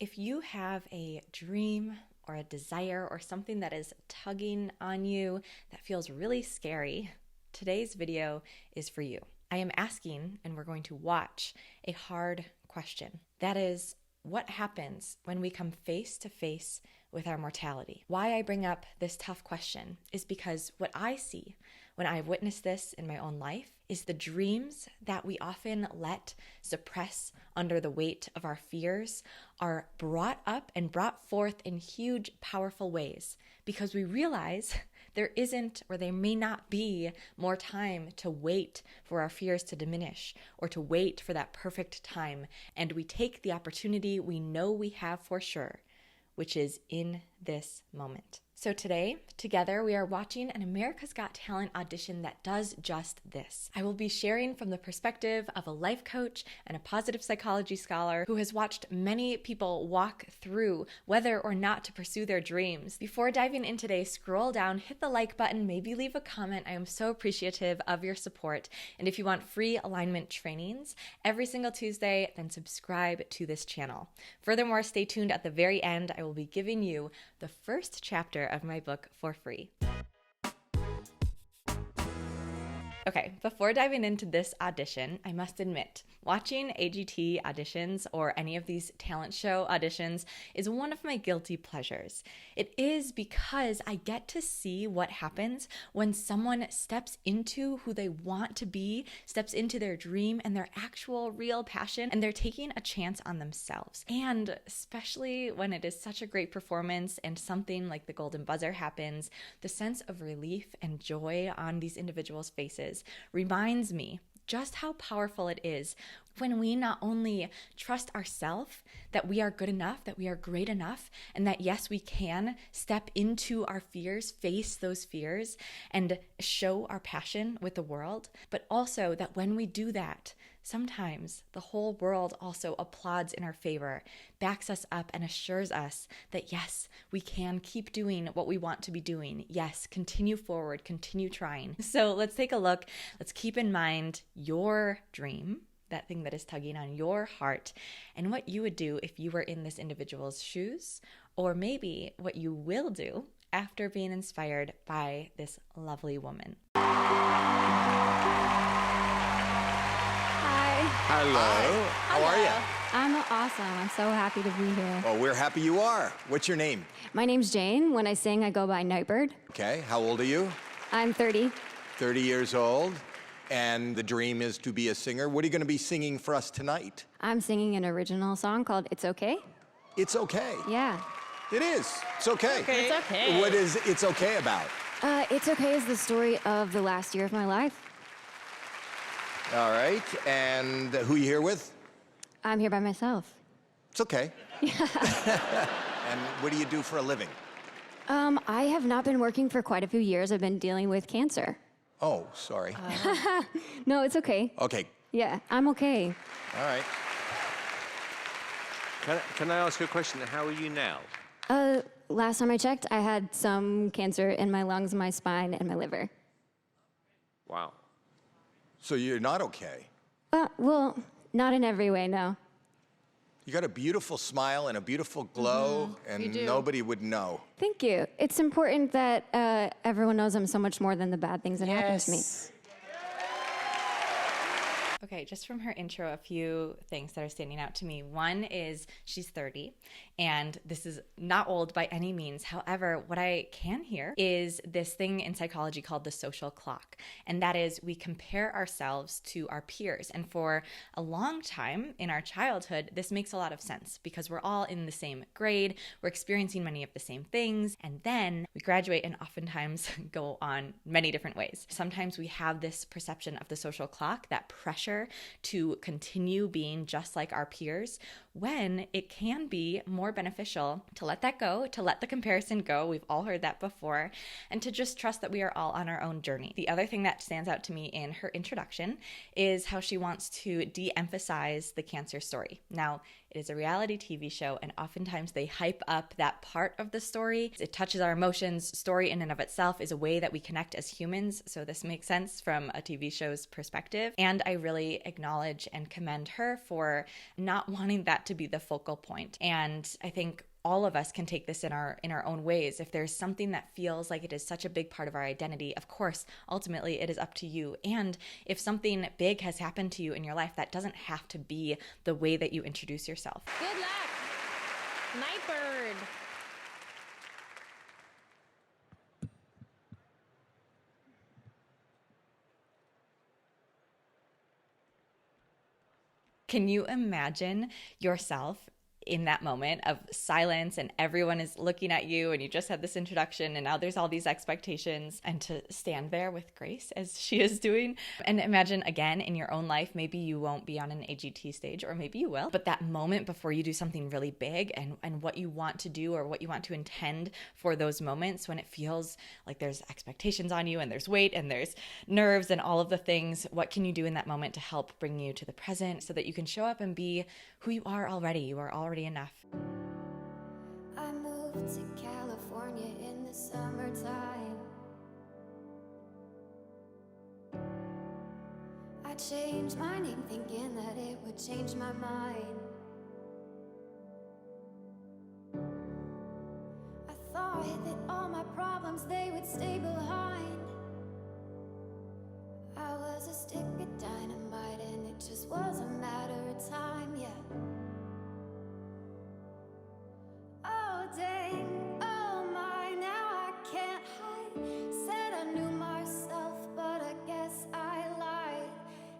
If you have a dream or a desire or something that is tugging on you that feels really scary, today's video is for you. I am asking, and we're going to watch, a hard question. That is, what happens when we come face to face with our mortality? Why I bring up this tough question is because what I see when I've witnessed this in my own life is the dreams that we often let suppress under the weight of our fears are brought up and brought forth in huge, powerful ways because we realize there isn't, or there may not be, more time to wait for our fears to diminish or to wait for that perfect time. And we take the opportunity we know we have for sure, which is in this moment. So today, together, we are watching an America's Got Talent audition that does just this. I will be sharing from the perspective of a life coach and a positive psychology scholar who has watched many people walk through whether or not to pursue their dreams. Before diving in today, scroll down, hit the like button, maybe leave a comment. I am so appreciative of your support. And if you want free alignment trainings every single Tuesday, then subscribe to this channel. Furthermore, stay tuned at the very end. I will be giving you the first chapter of my book for free. Okay, before diving into this audition, I must admit, watching AGT auditions or any of these talent show auditions is one of my guilty pleasures. It is because I get to see what happens when someone steps into who they want to be, steps into their dream and their actual real passion, and they're taking a chance on themselves. And especially when it is such a great performance and something like the golden buzzer happens, the sense of relief and joy on these individuals' faces reminds me just how powerful it is when we not only trust ourselves that we are good enough, that we are great enough, and that yes, we can step into our fears, face those fears, and show our passion with the world, but also that when we do that, sometimes the whole world also applauds in our favor, backs us up, and assures us that yes, we can keep doing what we want to be doing. Yes, continue forward, continue trying. So let's take a look. Let's keep in mind your dream, that thing that is tugging on your heart, and what you would do if you were in this individual's shoes, or maybe what you will do after being inspired by this lovely woman. Hello. Hi. How are you? I'm awesome. I'm so happy to be here. Well, we're happy you are. What's your name? My name's Jane. When I sing, I go by Nightbirde. Okay. How old are you? I'm 30. 30 years old. And the dream is to be a singer. What are you going to be singing for us tonight? I'm singing an original song called It's Okay. It's okay. Yeah. It is. It's okay. It's okay. What is It's Okay about? It's Okay is the story of the last year of my life. All right. And who are you here with? I'm here by myself. It's okay. And what do you do for a living? I have not been working for quite a few years. I've been dealing with cancer. Oh, sorry. No, it's okay. Okay. Yeah, I'm okay. All right. Can I ask you a question? How are you now? Last time I checked, I had some cancer in my lungs, my spine, and my liver. Wow. So you're not okay. Well, not in every way, no. You got a beautiful smile and a beautiful glow, and nobody would know. Thank you. It's important that everyone knows I'm so much more than the bad things that happen to me. Okay, just from her intro, a few things that are standing out to me. One is she's 30, and this is not old by any means. However, what I can hear is this thing in psychology called the social clock, and that is we compare ourselves to our peers. And for a long time in our childhood, this makes a lot of sense because we're all in the same grade, we're experiencing many of the same things, and then we graduate and oftentimes go on many different ways. Sometimes we have this perception of the social clock, that pressure to continue being just like our peers, when it can be more beneficial to let that go, to let the comparison go. We've all heard that before, and to just trust that we are all on our own journey. The other thing that stands out to me in her introduction is how she wants to de-emphasize the cancer story. Now, It is a reality TV show, and oftentimes they hype up that part of the story. It touches our emotions. Story in and of itself is a way that we connect as humans, so this makes sense from a TV show's perspective. And I really acknowledge and commend her for not wanting that to be the focal point. And I think all of us can take this in our own ways. If there's something that feels like it is such a big part of our identity, of course, ultimately it is up to you. And if something big has happened to you in your life, that doesn't have to be the way that you introduce yourself. Good luck, Nightbirde. Can you imagine yourself in that moment of silence and everyone is looking at you and you just had this introduction and now there's all these expectations, and to stand there with grace as she is doing? And imagine again in your own life, maybe you won't be on an AGT stage, or maybe you will, but that moment before you do something really big and what you want to do or what you want to intend for those moments when it feels like there's expectations on you and there's weight and there's nerves and all of the things. What can you do in that moment to help bring you to the present so that you can show up and be who you are already? You are already enough. I moved to California in the summertime. I changed my name thinking that it would change my mind. I thought that all my problems, they would stay behind. I was a stick of dynamite and it just was a matter of time, yeah. Oh dang, oh my, now I can't hide. Said I knew myself, but I guess I lied.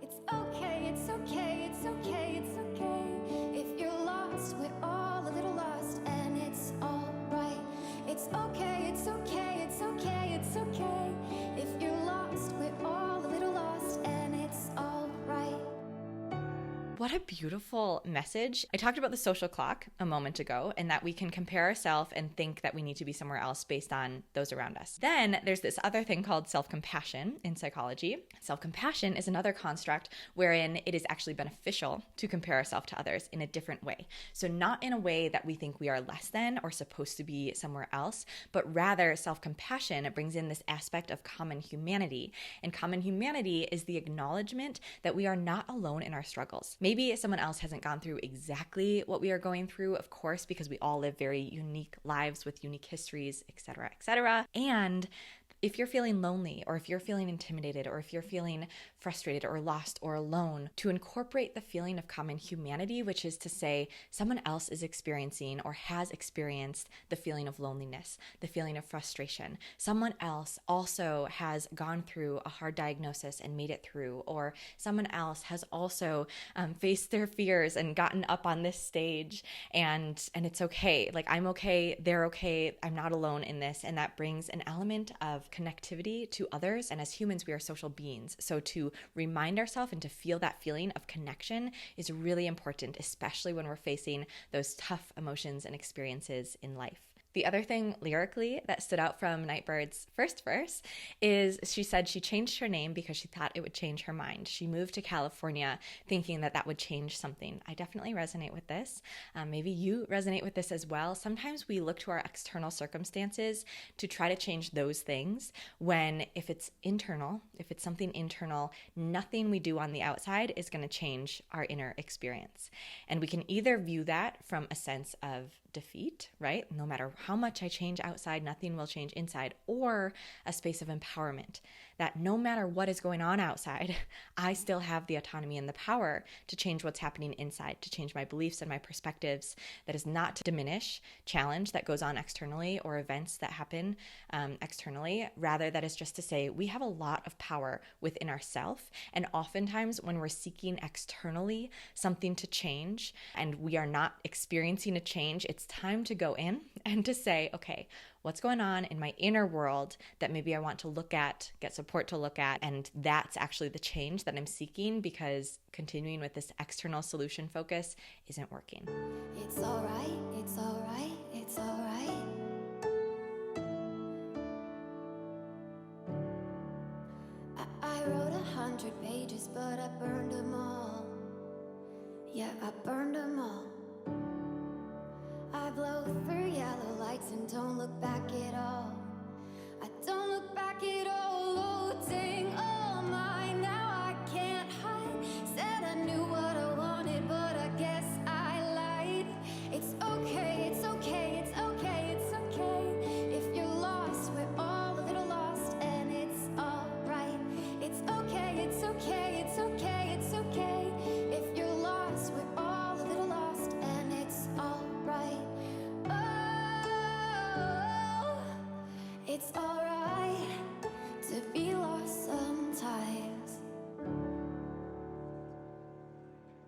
It's okay, it's okay, it's okay, it's okay. If you're lost, we're all a little lost, and it's alright. It's okay, it's okay, it's okay, it's okay. If you're lost, we're all a little lost, and it's alright. What a beautiful message. I talked about the social clock a moment ago, and that we can compare ourselves and think that we need to be somewhere else based on those around us. Then there's this other thing called self-compassion in psychology. Self-compassion is another construct wherein it is actually beneficial to compare ourselves to others in a different way. So not in a way that we think we are less than or supposed to be somewhere else, but rather self-compassion brings in this aspect of common humanity. And common humanity is the acknowledgement that we are not alone in our struggles. Maybe someone else hasn't gone through exactly what we are going through, of course, because we all live very unique lives with unique histories, etc., etc. And if you're feeling lonely, or if you're feeling intimidated, or if you're feeling frustrated or lost or alone, to incorporate the feeling of common humanity, which is to say someone else is experiencing or has experienced the feeling of loneliness, the feeling of frustration. Someone else also has gone through a hard diagnosis and made it through, or someone else has also faced their fears and gotten up on this stage, and it's okay. Like, I'm okay, they're okay, I'm not alone in this. And that brings an element of connectivity to others. And as humans, we are social beings. So to remind ourselves and to feel that feeling of connection is really important, especially when we're facing those tough emotions and experiences in life. The other thing lyrically that stood out from Nightbirde's first verse is she said she changed her name because she thought it would change her mind. She moved to California thinking that that would change something. I definitely resonate with this. Maybe you resonate with this as well. Sometimes we look to our external circumstances to try to change those things when if it's internal, if it's something internal, nothing we do on the outside is going to change our inner experience. And we can either view that from a sense of defeat, right? No matter how much I change outside, nothing will change inside, or a space of empowerment that no matter what is going on outside, I still have the autonomy and the power to change what's happening inside, to change my beliefs and my perspectives. That is not to diminish challenge that goes on externally or events that happen externally. Rather, that is just to say we have a lot of power within ourselves. And oftentimes when we're seeking externally something to change and we are not experiencing a change, it's time to go in and to say, okay, what's going on in my inner world that maybe I want to look at, get support to look at, and that's actually the change that I'm seeking, because continuing with this external solution focus isn't working. It's alright, it's alright, it's alright. I wrote 100 pages, but I burned them all. Yeah, I burned them all. blow through yellow lights and don't look back at all. I don't look back at all. Oh, dang, oh my, now I can't hide. Said I knew what I wanted, but I guess I lied. It's okay, it's okay, it's okay, it's okay. If you're lost, we're all a little lost, and it's alright. It's okay, it's okay, it's okay, it's okay. If you're lost, we're all a little lost, and it's alright. Oh, it's alright to be lost sometimes.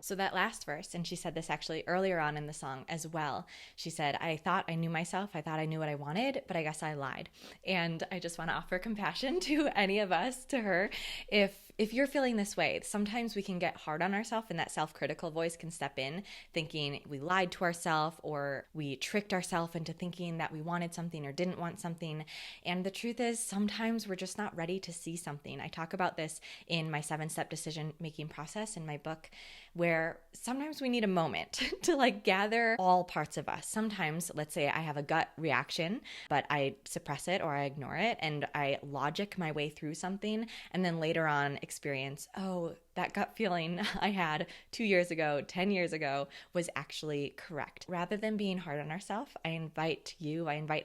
So that last verse, and she said this actually earlier on in the song as well. She said, I thought I knew myself. I thought I knew what I wanted, but I guess I lied. And I just want to offer compassion to any of us, to her. If you're feeling this way, sometimes we can get hard on ourselves, and that self-critical voice can step in thinking we lied to ourselves, or we tricked ourselves into thinking that we wanted something or didn't want something. And the truth is, sometimes we're just not ready to see something. I talk about this in my 7-step decision-making process in my book, where sometimes we need a moment to like gather all parts of us. Sometimes, let's say I have a gut reaction, but I suppress it or I ignore it, and I logic my way through something, and then later on experience, oh, that gut feeling I had 2 years ago, 10 years ago was actually correct. Rather than being hard on ourselves, I invite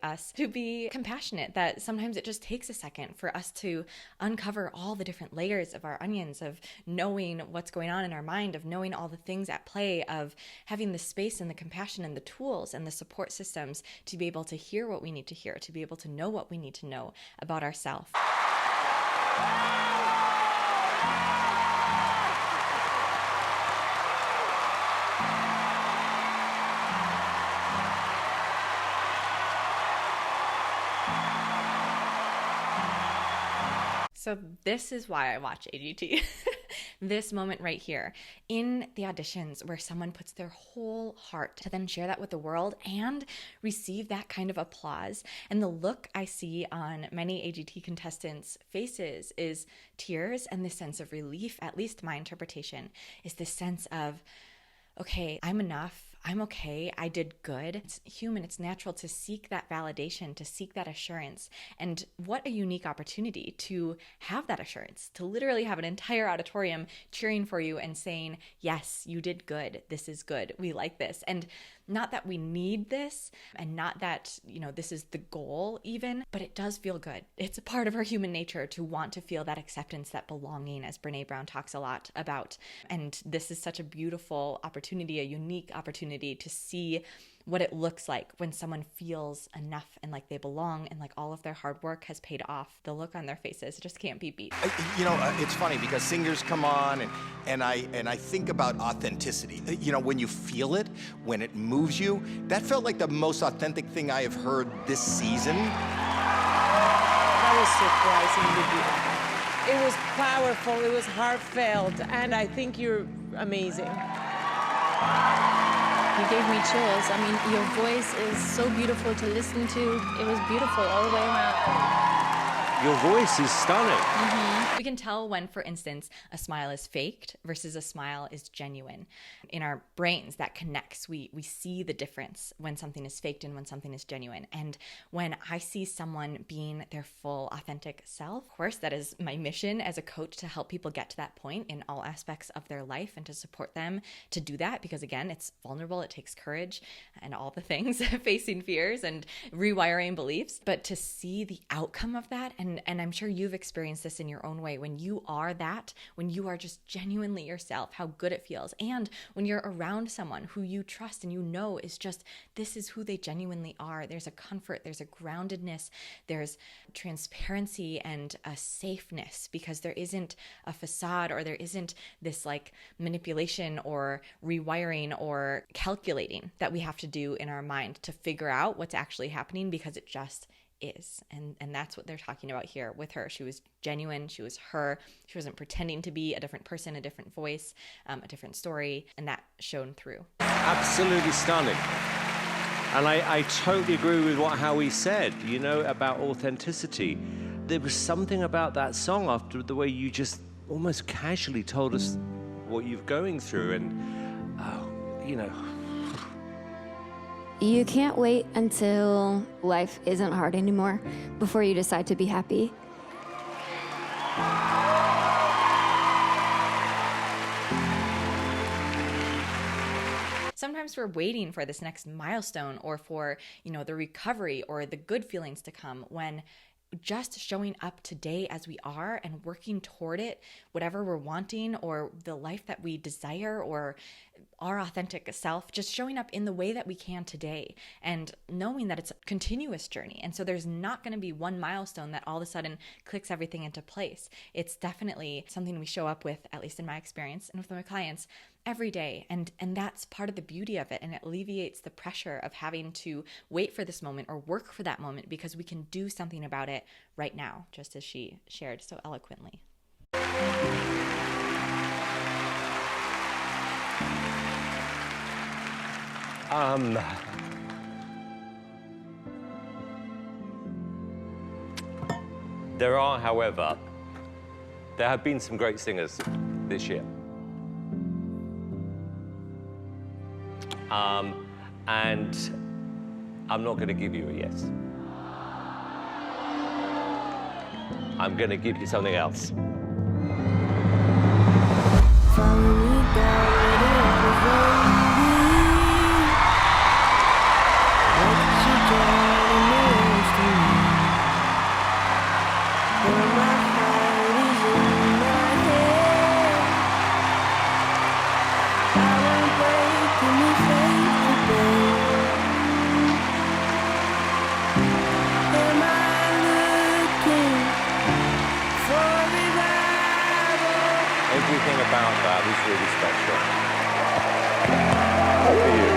us to be compassionate, that sometimes it just takes a second for us to uncover all the different layers of our onions, of knowing what's going on in our mind, of knowing all the things at play, of having the space and the compassion and the tools and the support systems to be able to hear what we need to hear, to be able to know what we need to know about ourselves. So this is why I watch AGT. This moment right here in the auditions, where someone puts their whole heart to then share that with the world and receive that kind of applause. And the look I see on many AGT contestants' faces is tears and this sense of relief. At least my interpretation is this sense of, okay, I'm enough. I'm okay. I did good. It's human. It's natural to seek that validation, to seek that assurance. And what a unique opportunity to have that assurance, to literally have an entire auditorium cheering for you and saying, yes, you did good. This is good. We like this. And not that we need this, and not that, this is the goal even, but it does feel good. It's a part of our human nature to want to feel that acceptance, that belonging, as Brene Brown talks a lot about. And this is such a beautiful opportunity, a unique opportunity to see what it looks like when someone feels enough and like they belong and like all of their hard work has paid off. The look on their faces just can't be beat. It's funny because singers come on and I think about authenticity. When you feel it, when it moves you, that felt like the most authentic thing I have heard this season. That was surprisingly beautiful. It was powerful, it was heartfelt, and I think you're amazing. You gave me chills. I mean, your voice is so beautiful to listen to. It was beautiful all the way around. Your voice is stunning. Mm-hmm. We can tell when, for instance, a smile is faked versus a smile is genuine. In our brains, that connects. We see the difference when something is faked and when something is genuine. And when I see someone being their full, authentic self, of course, that is my mission as a coach, to help people get to that point in all aspects of their life and to support them to do that. Because again, it's vulnerable, it takes courage and all the things, facing fears and rewiring beliefs. But to see the outcome of that, and I'm sure you've experienced this in your own way, when you are that, when you are just genuinely yourself, how good it feels. And when you're around someone who you trust and you know is just, this is who they genuinely are. There's a comfort, there's a groundedness, there's transparency and a safeness, because there isn't a facade, or there isn't this like manipulation or rewiring or calculating that we have to do in our mind to figure out what's actually happening, because it just is. And that's what they're talking about here with her. She was genuine. She was her. She wasn't pretending to be a different person, a different voice, a different story. And that shone through. Absolutely stunning. And I totally agree with what Howie said, about authenticity. There was something about that song, after the way you just almost casually told us what you're going through. And, You can't wait until life isn't hard anymore before you decide to be happy. Sometimes we're waiting for this next milestone or for, the recovery or the good feelings to come, when just showing up today as we are and working toward it, whatever we're wanting or the life that we desire or our authentic self, just showing up in the way that we can today and knowing that it's a continuous journey. And so there's not going to be one milestone that all of a sudden clicks everything into place. It's definitely something we show up with, at least in my experience and with my clients, every day. And that's part of the beauty of it. And it alleviates the pressure of having to wait for this moment or work for that moment, because we can do something about it right now, just as she shared so eloquently. There are, however, there have been some great singers this year. And I'm not going to give you a yes. I'm going to give you something else. Everything about that was really special. Good for you.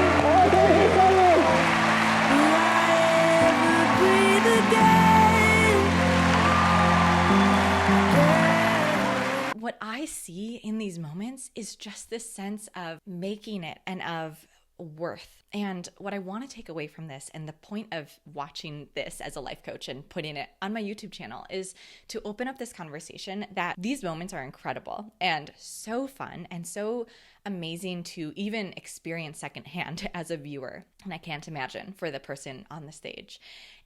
What I see in these moments is just this sense of making it and of worth. And what I want to take away from this, and the point of watching this as a life coach and putting it on my YouTube channel, is to open up this conversation that these moments are incredible and so fun and so amazing to even experience secondhand as a viewer. And I can't imagine for the person on the stage.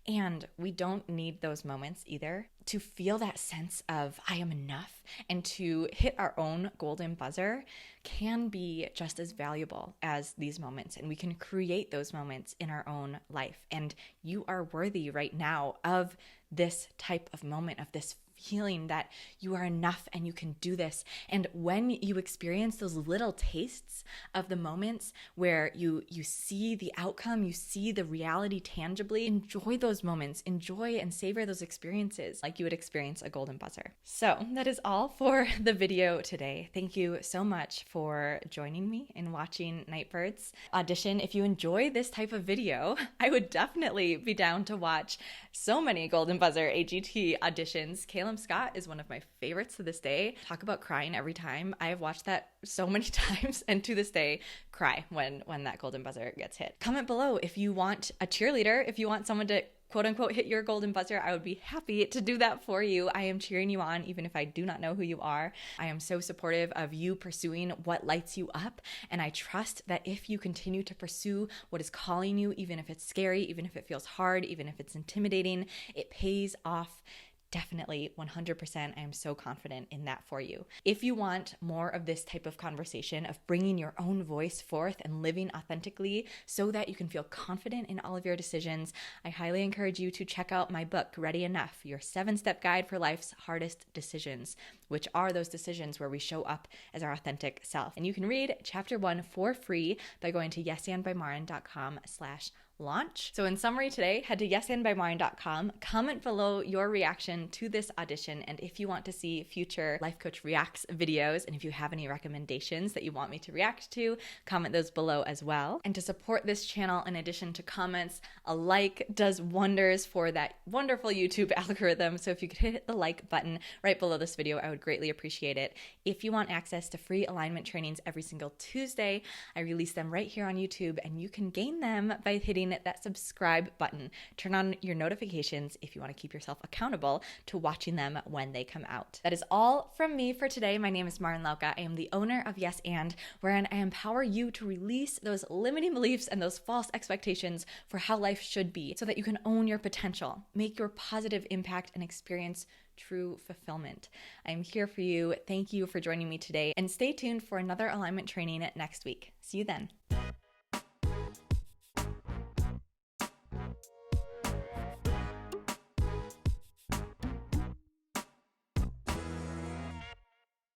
And we don't need those moments either to feel that sense of I am enough, and to hit our own golden buzzer can be just as valuable as these moments. And we can create those moments in our own life. And you are worthy right now of this type of moment, of this feeling that you are enough and you can do this. And when you experience those little tastes of the moments where you see the outcome, you see the reality tangibly, enjoy those moments, enjoy and savor those experiences like you would experience a golden buzzer. So that is all for the video today. Thank you so much for joining me in watching Nightbirde's audition. If you enjoy this type of video, I would definitely be down to watch so many golden buzzer AGT auditions. Calum Scott is one of my favorites to this day. Talk about crying every time. I have watched that so many times, and to this day cry when that golden buzzer gets hit. Comment below if you want a cheerleader, if you want someone to quote unquote hit your golden buzzer. I would be happy to do that for you. I am cheering you on even if I do not know who you are. I am so supportive of you pursuing what lights you up, and I trust that if you continue to pursue what is calling you, even if it's scary, even if it feels hard, even if it's intimidating, it pays off. Definitely, 100%. I am so confident in that for you. If you want more of this type of conversation, of bringing your own voice forth and living authentically so that you can feel confident in all of your decisions, I highly encourage you to check out my book, Ready Enough, your 7-step guide for life's hardest decisions, which are those decisions where we show up as our authentic self. And you can read chapter 1 for free by going to yesandbymarin.com/launch. So in summary today, head to yesandbymarin.com, comment below your reaction to this audition, and if you want to see future Life Coach Reacts videos, and if you have any recommendations that you want me to react to, comment those below as well. And to support this channel, in addition to comments, a like does wonders for that wonderful YouTube algorithm. So if you could hit the like button right below this video, I would greatly appreciate it. If you want access to free alignment trainings every single Tuesday, I release them right here on YouTube, and you can gain them by hitting hitting that subscribe button. Turn on your notifications if you want to keep yourself accountable to watching them when they come out. That is all from me for today. My name is Marin Lauka. I am the owner of Yes And, wherein I empower you to release those limiting beliefs and those false expectations for how life should be so that you can own your potential, make your positive impact, and experience true fulfillment. I am here for you. Thank you for joining me today, and stay tuned for another alignment training next week. See you then.